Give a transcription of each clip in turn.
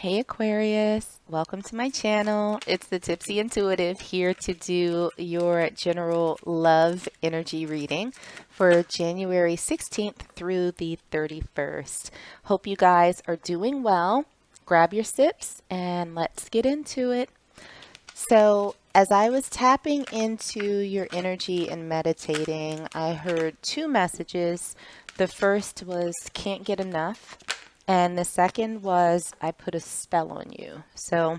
Hey Aquarius, welcome to my channel. It's the Tipsy Intuitive here to do your general love energy reading for January 16th through the 31st. Hope you guys are doing well. Grab your sips and let's get into it. So, as I was tapping into your energy and meditating, I heard two messages. The first was can't get enough. And the second was, I put a spell on you. So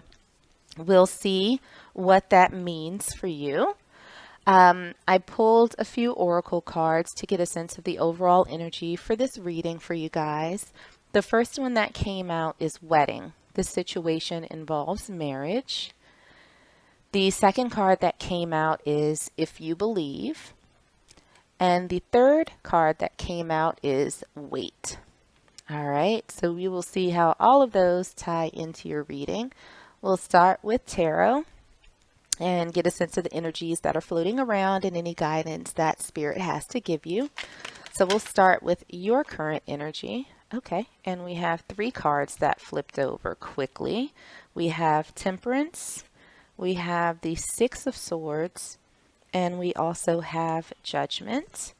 we'll see what that means for you. I pulled a few oracle cards to get a sense of the overall energy for this reading for you guys. The first one that came out is wedding. The situation involves marriage. The second card that came out is if you believe. And the third card that came out is wait. All right, so we will see how all of those tie into your reading. We'll start with tarot and get a sense of the energies that are floating around and any guidance that Spirit has to give you. So we'll start with your current energy. Okay, and we have three cards that flipped over quickly. We have Temperance, we have the Six of Swords, and we also have Judgment.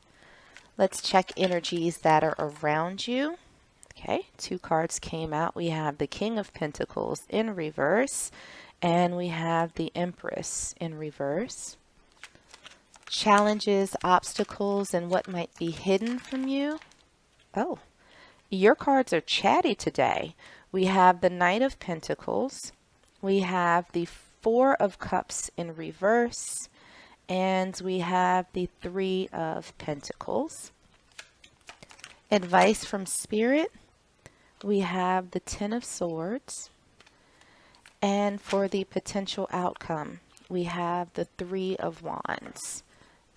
Let's check energies that are around you. Okay, two cards came out. We have the King of Pentacles in reverse, and we have the Empress in reverse. Challenges, obstacles, and what might be hidden from you. Oh, your cards are chatty today. We have the Knight of Pentacles. We have the Four of Cups in reverse, and we have the Three of Pentacles. Advice from Spirit. We have the Ten of Swords, and for the potential outcome, we have the Three of Wands.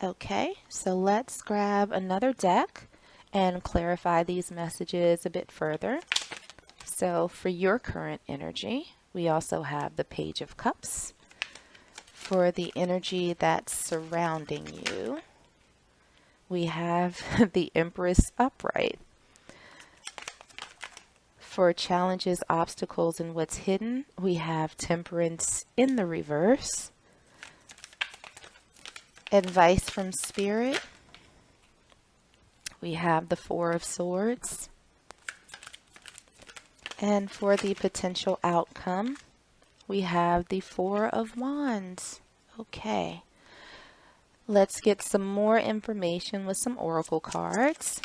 Okay, so let's grab another deck and clarify these messages a bit further. So for your current energy, we also have the Page of Cups. For the energy that's surrounding you, we have the Empress upright. For challenges, obstacles, and what's hidden, we have Temperance in the reverse. Advice from Spirit, we have the Four of Swords. And for the potential outcome, we have the Four of Wands. Okay, let's get some more information with some oracle cards.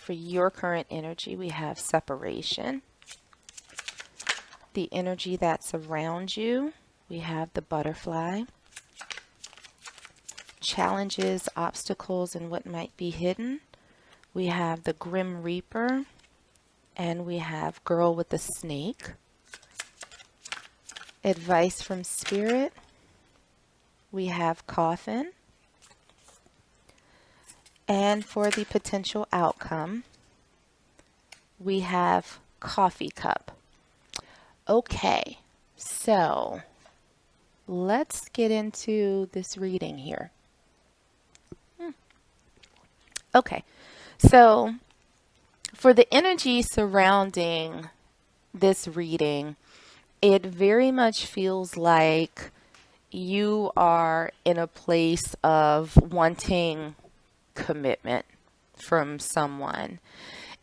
For your current energy, we have separation. The energy that's around you, we have the butterfly. Challenges, obstacles, and what might be hidden, we have the Grim Reaper, and we have Girl with the Snake. Advice from Spirit, we have Coffin. And for the potential outcome, we have Coffee Cup. Okay, so let's get into this reading here. Okay, so for the energy surrounding this reading, it very much feels like you are in a place of wanting commitment from someone.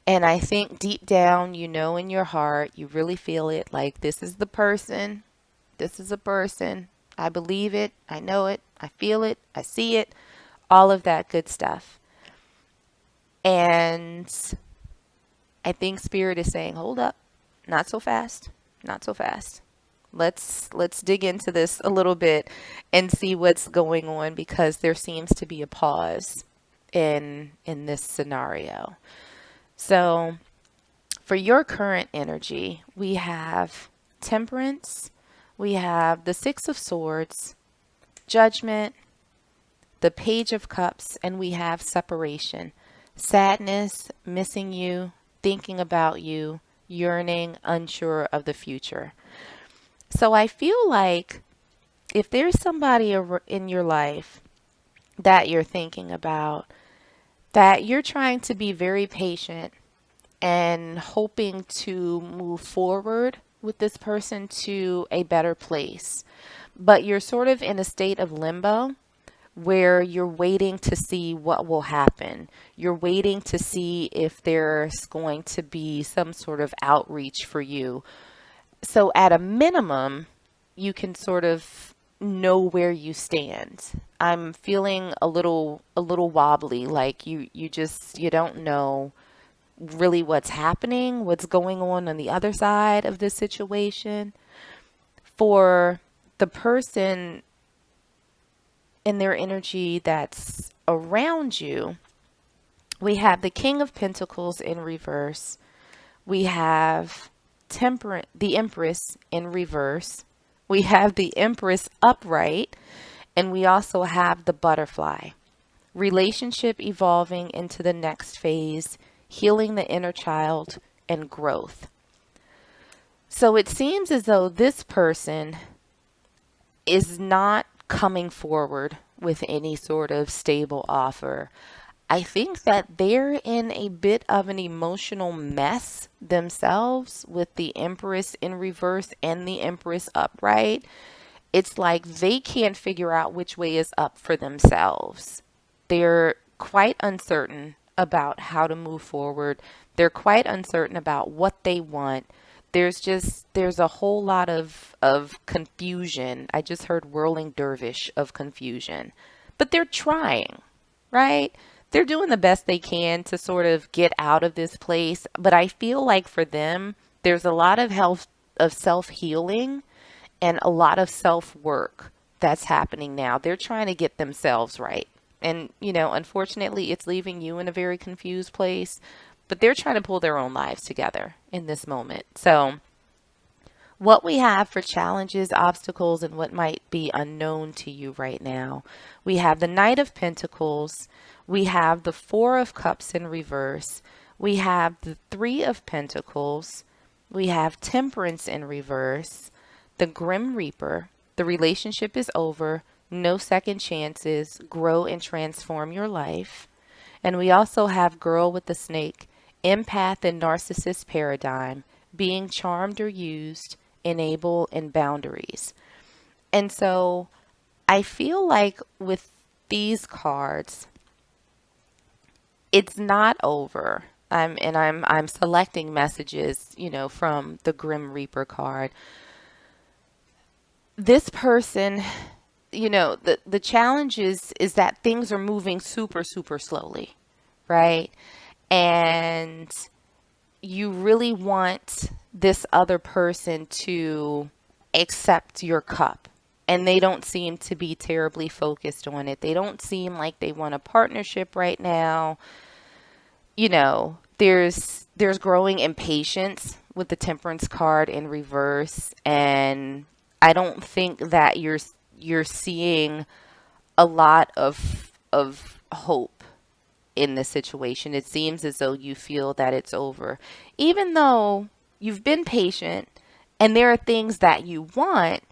And I think deep down, you know, in your heart, you really feel it, like this is the person, this is a person. I believe it, I know it, I feel it, I see it, all of that good stuff. And I think Spirit is saying, hold up, not so fast, not so fast. Let's dig into this a little bit and see what's going on, because there seems to be a pause in this scenario. So for your current energy, we have Temperance, we have the Six of Swords, Judgment, the Page of Cups, and we have separation. Sadness, missing you, thinking about you, yearning, unsure of the future. So I feel like if there's somebody in your life that you're thinking about, that you're trying to be very patient and hoping to move forward with this person to a better place. But you're sort of in a state of limbo where you're waiting to see what will happen. You're waiting to see if there's going to be some sort of outreach for you. So at a minimum, you can sort of know where you stand. I'm feeling a little wobbly, like you don't know really what's happening, what's going on the other side of this situation. For the person in their energy that's around you, we have the King of Pentacles in reverse. We have the Empress in reverse. We have the Empress upright, and we also have the Butterfly. Relationship evolving into the next phase, healing the inner child, and growth. So it seems as though this person is not coming forward with any sort of stable offer. I think that they're in a bit of an emotional mess themselves with the Empress in reverse and the Empress upright. It's like they can't figure out which way is up for themselves. They're quite uncertain about how to move forward. They're quite uncertain about what they want. There's a whole lot of confusion. I just heard whirling dervish of confusion. But they're trying, right? They're doing the best they can to sort of get out of this place. But I feel like for them, there's a lot of self-healing and a lot of self-work that's happening now. They're trying to get themselves right. And, unfortunately, it's leaving you in a very confused place, but they're trying to pull their own lives together in this moment. So what we have for challenges, obstacles, and what might be unknown to you right now, we have the Knight of Pentacles, we have the Four of Cups in reverse, we have the Three of Pentacles, we have Temperance in reverse, the Grim Reaper, the relationship is over, no second chances, grow and transform your life. And we also have Girl with the Snake, empath and narcissist paradigm, being charmed or used, enable, and boundaries. And so I feel like with these cards, it's not over. I'm selecting messages, from the Grim Reaper card. This person, the challenge is that things are moving super, super slowly, right? And you really want this other person to accept your cup. And they don't seem to be terribly focused on it. They don't seem like they want a partnership right now. There's growing impatience with the Temperance card in reverse, and I don't think that you're seeing a lot of hope in this situation. It seems as though you feel that it's over, even though you've been patient and there are things that you want.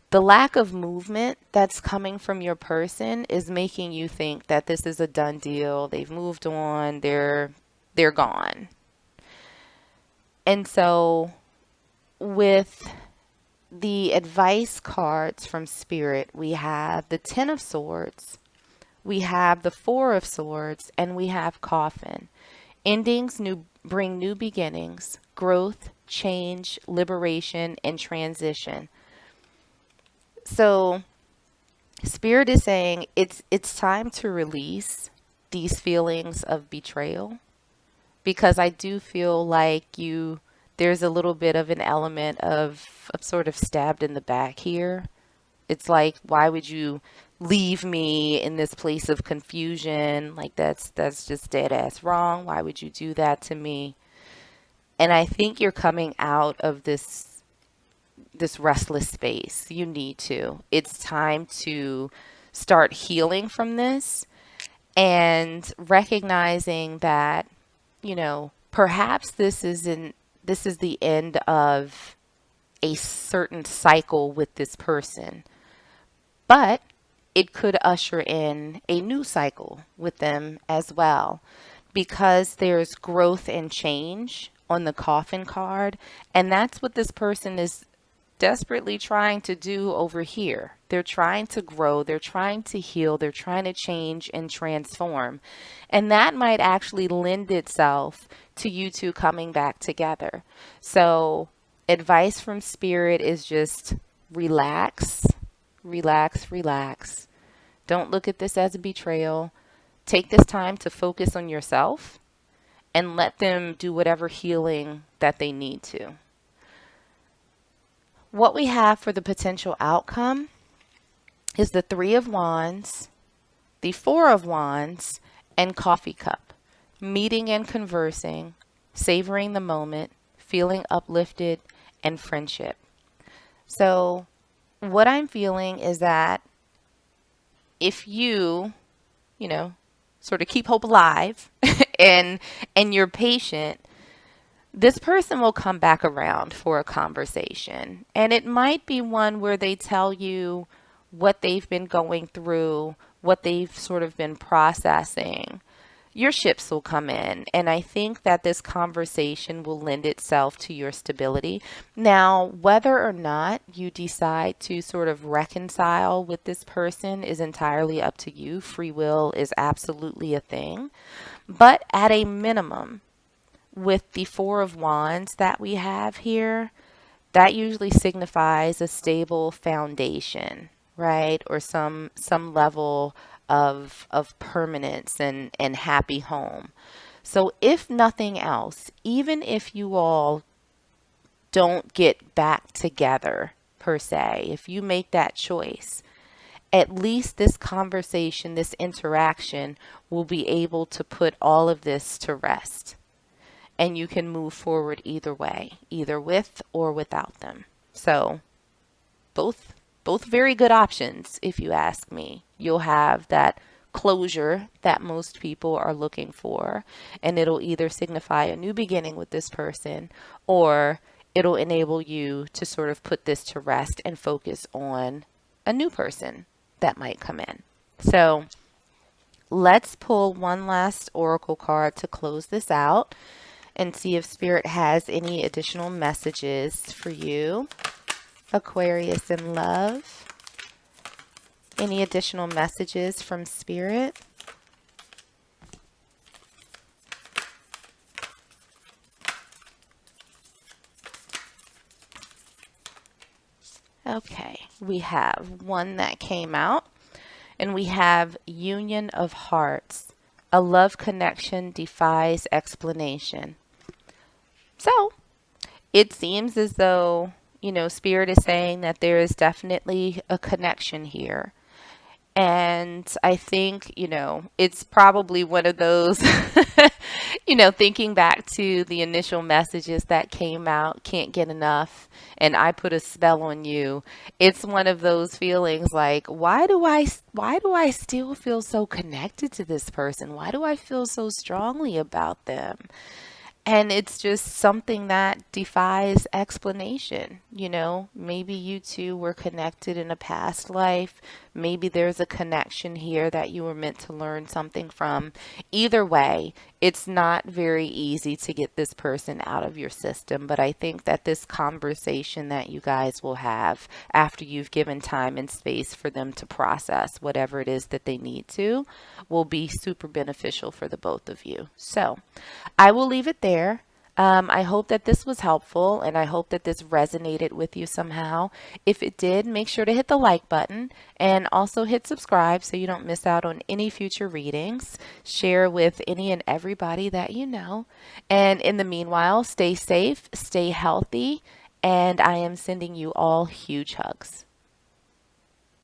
The lack of movement that's coming from your person is making you think that this is a done deal. They've moved on. They're gone. And so with the advice cards from Spirit, we have the Ten of Swords, we have the Four of Swords, and we have Coffin. Endings bring new beginnings, growth, change, liberation, and transition. So Spirit is saying it's time to release these feelings of betrayal, because I do feel like there's a little bit of an element of sort of stabbed in the back here. It's like, why would you leave me in this place of confusion? Like that's just dead ass wrong. Why would you do that to me? And I think you're coming out of this restless space. You need to. It's time to start healing from this and recognizing that, perhaps this is the end of a certain cycle with this person, but it could usher in a new cycle with them as well. because there's growth and change on the coffin card. And that's what this person is desperately trying to do over here. They're trying to grow, they're trying to heal, they're trying to change and transform. And that might actually lend itself to you two coming back together. So, advice from Spirit is just relax, relax, relax. Don't look at this as a betrayal. Take this time to focus on yourself and let them do whatever healing that they need to. What we have for the potential outcome is the Three of Wands, the Four of Wands, and Coffee Cup. Meeting and conversing, savoring the moment, feeling uplifted, and friendship. So what I'm feeling is that if you know, sort of keep hope alive and you're patient, this person will come back around for a conversation. And it might be one where they tell you what they've been going through, what they've sort of been processing. Your ships will come in, and I think that this conversation will lend itself to your stability. Now, whether or not you decide to sort of reconcile with this person is entirely up to you. Free will is absolutely a thing. But at a minimum, with the Four of Wands that we have here, that usually signifies a stable foundation, right? Or some level of permanence and happy home. So if nothing else, even if you all don't get back together per se, if you make that choice, at least this conversation, this interaction will be able to put all of this to rest. And you can move forward either way, either with or without them. So both very good options, if you ask me. You'll have that closure that most people are looking for, and it'll either signify a new beginning with this person, or it'll enable you to sort of put this to rest and focus on a new person that might come in. So let's pull one last oracle card to close this out and see if Spirit has any additional messages for you. Aquarius in love. Any additional messages from Spirit? Okay, we have one that came out, and we have Union of Hearts. A love connection defies explanation. So, it seems as though, Spirit is saying that there is definitely a connection here. And I think, it's probably one of those, thinking back to the initial messages that came out, can't get enough, and I put a spell on you. It's one of those feelings like, why do I still feel so connected to this person? Why do I feel so strongly about them? And it's just something that defies explanation. Maybe you two were connected in a past life. Maybe there's a connection here that you were meant to learn something from. Either way, it's not very easy to get this person out of your system. But I think that this conversation that you guys will have after you've given time and space for them to process whatever it is that they need to will be super beneficial for the both of you. So I will leave it there. I hope that this was helpful, and I hope that this resonated with you somehow. If it did, make sure to hit the like button and also hit subscribe so you don't miss out on any future readings. Share with any and everybody that you know. And in the meanwhile, stay safe, stay healthy, and I am sending you all huge hugs.